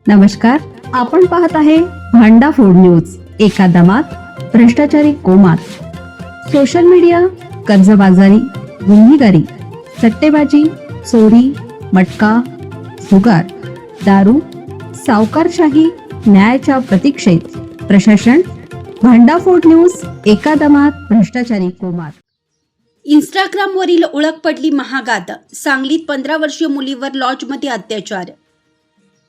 नमस्कार, आपण पाहत आहे भांडा फोड न्यूज. एका दमात भ्रष्टाचारी कोमात. सोशल मीडिया, कर्जबाजारी, गुन्हेगारी, सट्टेबाजी, चोरी, मटका, जुगार, दारू, सावकारशाही, न्यायाच्या प्रतीक्षेत प्रशासन. भांडाफोड न्यूज. एका दमात भ्रष्टाचारी कोमात. इंस्टाग्रामवरील ओळख पडली महागात. सांगलीत 15 वर्षीय मुलीवर लॉजमध्ये अत्याचार.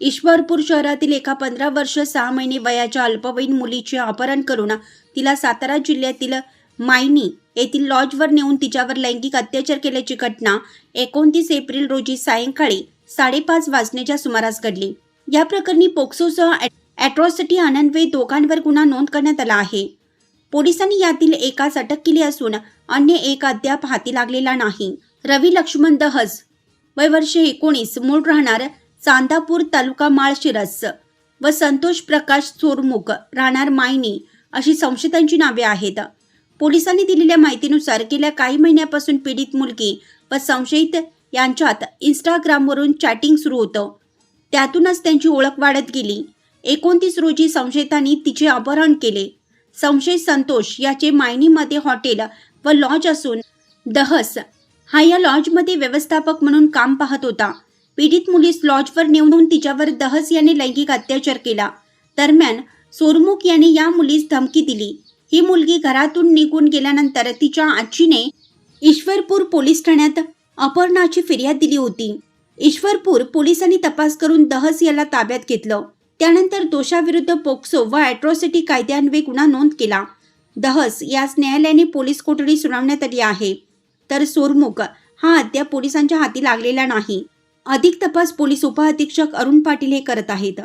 ईश्वरपूर शहरातील एका 15 वर्ष 6 महिने वयाच्या अल्पवयीन मुलीचे अपहरण करून तिला सातारा जिल्ह्यातील मायनी येथील लॉजवर नेऊन तिच्यावर लैंगिक अत्याचार केल्याची घटना 29 एप्रिल रोजी सायंकाळी 5:30 वाजण्याच्या सुमारास घडली. या प्रकरणी पोक्सोसह अॅट्रॉसिटी अन्वये दोघांवर गुन्हा नोंद करण्यात आला आहे. पोलिसांनी यातील एकास अटक केली असून अन्य एक अद्याप हाती लागलेला नाही. रवी लक्ष्मण दहस, वय वर्ष 19, मूळ राहणार चांदापूर, तालुका माळशिरस, व संतोष प्रकाश चोरमुख, राहणार मायनी, अशी संशयितांची नावे आहेत. पोलिसांनी दिलेल्या माहितीनुसार गेल्या काही महिन्यापासून पीडित मुलगी व संशयित यांच्यात इंस्टाग्रामवरून चॅटिंग सुरू होतं. त्यातूनच त्यांची ओळख वाढत गेली. 29 रोजी संशयितांनी तिचे अपहरण केले. संशयित संतोष याचे मायनीमध्ये हॉटेल व लॉज असून दहस हा या लॉजमध्ये व्यवस्थापक म्हणून काम पाहत होता. पीडित मुलीस लॉजवर नेऊन तिच्यावर दहस याने लैंगिक अत्याचार केला. दरम्यान सोरमुख याने या मुलीस धमकी दिली. ही मुलगी घरातून निघून गेल्यानंतर तिच्या आजीने ईश्वरपूर पोलीस ठाण्यात अपहरणाची फिर्याद दिली होती. ईश्वरपूर पोलिसांनी तपास करून दहस याला ताब्यात घेतलं. त्यानंतर दोषाविरुद्ध पोक्सो व अॅट्रॉसिटी कायद्यान्वये गुन्हा नोंद केला. दहस यास न्यायालयाने पोलीस कोठडी सुनावण्यात आली आहे. तर सोरमुख हा अद्याप पोलिसांच्या हाती लागलेला नाही. अधिक तपास पोलीस उपअधीक्षक अरुण पाटील हे करत आहेत.